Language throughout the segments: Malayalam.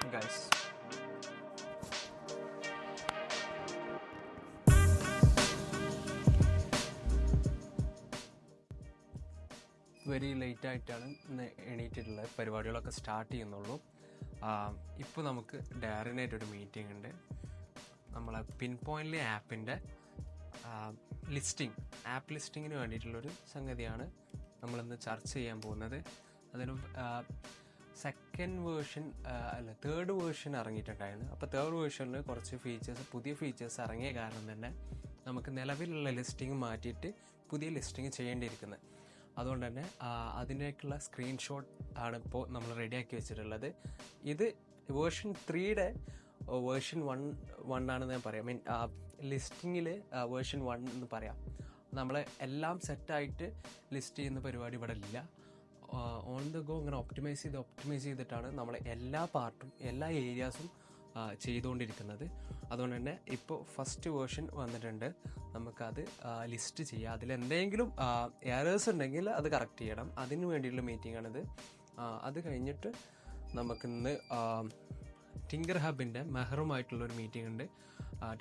Welcome guys. വെരി ലേറ്റ് ആയിട്ടാണ് ഇന്ന് എണീറ്റിട്ടുള്ളത്. പരിപാടികളൊക്കെ സ്റ്റാർട്ട് ചെയ്യുന്നുള്ളൂ. ഇപ്പോൾ നമുക്ക് ഡയറിനായിട്ടൊരു മീറ്റിംഗ് ഉണ്ട്. നമ്മളെ പിൻ പോയിൻ്റ് ആപ്പിൻ്റെ ആപ്പ് ലിസ്റ്റിങ്ങിന് വേണ്ടിയിട്ടുള്ളൊരു സംഗതിയാണ് നമ്മളിന്ന് ചർച്ച ചെയ്യാൻ പോകുന്നത്. അതിന് സെക്കൻഡ് വേർഷൻ തേർഡ് വേർഷൻ ഇറങ്ങിയിട്ടുണ്ടായിരുന്നു. അപ്പോൾ തേർഡ് വേർഷനിൽ കുറച്ച് പുതിയ ഫീച്ചേഴ്സ് ഇറങ്ങിയ കാരണം തന്നെ നമുക്ക് നിലവിലുള്ള ലിസ്റ്റിംഗ് മാറ്റിയിട്ട് പുതിയ ലിസ്റ്റിംഗ് ചെയ്യേണ്ടിയിരിക്കുന്നത്. അതുകൊണ്ട് തന്നെ അതിനേക്കുള്ള സ്ക്രീൻഷോട്ട് ആണ് ഇപ്പോൾ നമ്മൾ റെഡിയാക്കി വെച്ചിട്ടുള്ളത്. ഇത് വേർഷൻ 3യുടെ വേർഷൻ 1 ആണെന്ന് ഞാൻ പറയാം. ലിസ്റ്റിങ്ങിൽ വേർഷൻ 1 എന്ന് പറയാം. നമ്മൾ എല്ലാം സെറ്റായിട്ട് ലിസ്റ്റ് ചെയ്യുന്ന പരിപാടി ഇവിടെ ഇല്ല. ഓൺ ദ ഗോ ഇങ്ങനെ ഒപ്റ്റിമൈസ് ചെയ്തിട്ടാണ് നമ്മൾ എല്ലാ പാർട്ടും എല്ലാ ഏരിയാസും ചെയ്തുകൊണ്ടിരിക്കുന്നത്. അതുകൊണ്ട് തന്നെ ഇപ്പോൾ ഫസ്റ്റ് വേർഷൻ വന്നിട്ടുണ്ട്. നമുക്കത് ലിസ്റ്റ് ചെയ്യാം. അതിലെന്തെങ്കിലും എറേഴ്സ് ഉണ്ടെങ്കിൽ അത് കറക്റ്റ് ചെയ്യണം. അതിന് വേണ്ടിയുള്ള മീറ്റിംഗ് ആണിത്. അത് കഴിഞ്ഞിട്ട് നമുക്കിന്ന് ടിങ്കർ ഹബിൻ്റെ മെഹറുമായിട്ടുള്ളൊരു മീറ്റിംഗ് ഉണ്ട്.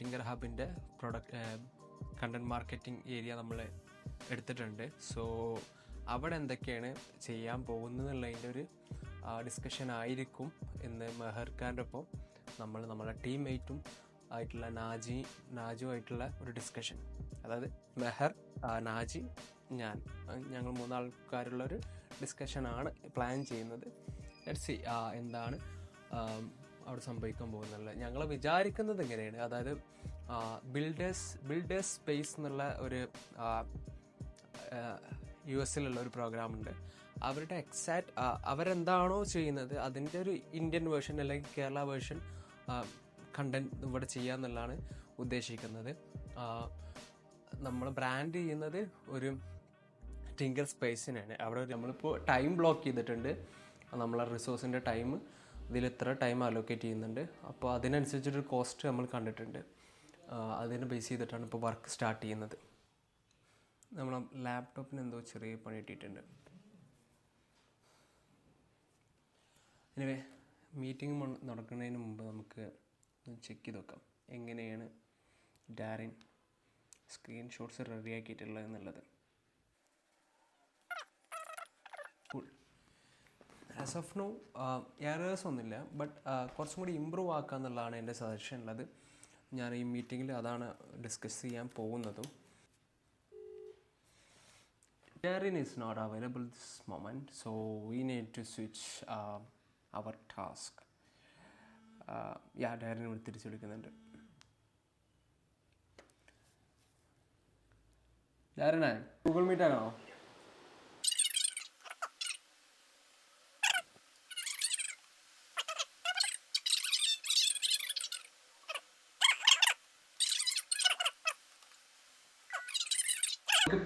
ടിങ്കർ ഹബിൻ്റെ കണ്ടൻറ് മാർക്കറ്റിംഗ് ഏരിയ നമ്മൾ എടുത്തിട്ടുണ്ട്. സോ അവിടെ എന്തൊക്കെയാണ് ചെയ്യാൻ പോകുന്നതെന്നുള്ളതിൻ്റെ ഒരു ഡിസ്കഷൻ ആയിരിക്കും ഇന്ന് മെഹർ ഖാൻ്റെ ഒപ്പം നമ്മളെ ടീംമേറ്റും ആയിട്ടുള്ള നാജുമായിട്ടുള്ള ഒരു ഡിസ്കഷൻ. അതായത് മെഹർ, നാജി, ഞങ്ങൾ 3 ആൾക്കാരുള്ളൊരു ഡിസ്കഷനാണ് പ്ലാൻ ചെയ്യുന്നത്. ലെറ്റ്സ് സീ എന്താണ് അവിടെ സംഭവിക്കാൻ പോകുന്നത്. ഞങ്ങൾ വിചാരിക്കുന്നത് എങ്ങനെയാണ്, അതായത് ബിൽഡേഴ്സ് സ്പേസ് എന്നുള്ള ഒരു US-ലുള്ള ഒരു പ്രോഗ്രാമുണ്ട്. അവരുടെ അവരെന്താണോ ചെയ്യുന്നത് അതിൻ്റെ ഒരു ഇന്ത്യൻ വേർഷൻ അല്ലെങ്കിൽ കേരള വേർഷൻ കണ്ടന്റ് ഇവിടെ ചെയ്യാന്നുള്ളതാണ് ഉദ്ദേശിക്കുന്നത്. നമ്മൾ ബ്രാൻഡ് ചെയ്യുന്നത് ഒരു ടിങ്കർ സ്പേസിനാണ്. അവിടെ നമ്മളിപ്പോൾ ടൈം ബ്ലോക്ക് ചെയ്തിട്ടുണ്ട്. നമ്മളെ റിസോഴ്സിൻ്റെ ടൈം ഇതിൽ ഇത്ര ടൈം അലോക്കേറ്റ് ചെയ്യുന്നുണ്ട്. അപ്പോൾ അതിനനുസരിച്ചൊരു കോസ്റ്റ് നമ്മൾ കണ്ടിട്ടുണ്ട്. അതിനെ ബേസ് ചെയ്തിട്ടാണ് ഇപ്പോൾ വർക്ക് സ്റ്റാർട്ട് ചെയ്യുന്നത്. നമ്മളെ ലാപ്ടോപ്പിന് എന്തോ ചെറിയ പണി കിട്ടിയിട്ടുണ്ട്. എനിവേ, മീറ്റിംഗ് നടക്കുന്നതിന് മുമ്പ് നമുക്ക് ചെക്ക് ചെയ്ത് നോക്കാം എങ്ങനെയാണ് ഡാറിൻ സ്ക്രീൻഷോട്ട്സ് റെഡിയാക്കിയിട്ടുള്ളത് എന്നുള്ളത്. ആസ് ഓഫ് നോ എറേഴ്സ് ഒന്നുമില്ല. ബട്ട് കുറച്ചും കൂടി ഇമ്പ്രൂവ് ആക്കുക എന്നുള്ളതാണ് എൻ്റെ സജഷൻ ഉള്ളത്. ഞാൻ ഈ മീറ്റിങ്ങിൽ അതാണ് ഡിസ്കസ് ചെയ്യാൻ പോകുന്നതും. Darren is not available this moment, so we need to switch our task. Darren ഇവിടെ തിരിച്ചു വിളിക്കുന്നുണ്ട്. ഡാരനെ ഗൂഗിൾ മീറ്റ് ആണോ?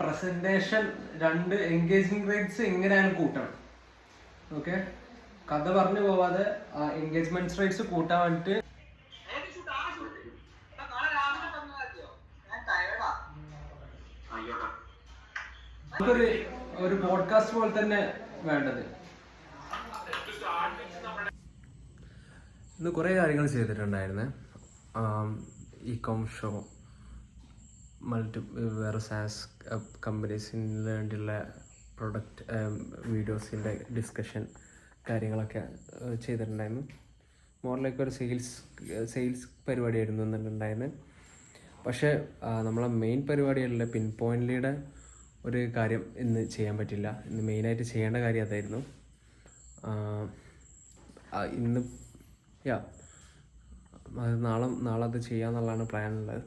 പ്രസന്റേഷൻ 2 എൻഗേജിംഗ് റേറ്റ്സ് എങ്ങനെയാണ് കൂട്ടണം. ഓക്കെ, കഥ പറഞ്ഞു പോവാതെ എൻഗേജ്മെന്റ് റേറ്റ്സ് കൂട്ടാൻ വേണ്ടിട്ട് ഒരു പോഡ്കാസ്റ്റ് പോലെ തന്നെ വേണ്ടത്. ഇന്ന് കുറേ കാര്യങ്ങൾ ചെയ്തിട്ടുണ്ടായിരുന്നേ. ഇ-കോമേഴ്സ് ഷോ, വേറെ സാസ് കമ്പനീസിന് വേണ്ടിയുള്ള പ്രൊഡക്റ്റ് വീഡിയോസിൻ്റെ ഡിസ്കഷൻ കാര്യങ്ങളൊക്കെ ചെയ്തിട്ടുണ്ടായിരുന്നു. മോറിലേക്ക് ഒരു സെയിൽസ് പരിപാടിയായിരുന്നു എന്നുണ്ടായിരുന്നത്. പക്ഷേ നമ്മളെ മെയിൻ പരിപാടികളിലെ പിൻ പോയിൻ്റിലൂടെ ഒരു കാര്യം ഇന്ന് ചെയ്യാൻ പറ്റില്ല. ഇന്ന് മെയിനായിട്ട് ചെയ്യേണ്ട കാര്യം അതായിരുന്നു. ഇന്ന് അത് നാളെ അത് ചെയ്യാമെന്നുള്ളതാണ് പ്ലാനുള്ളത്.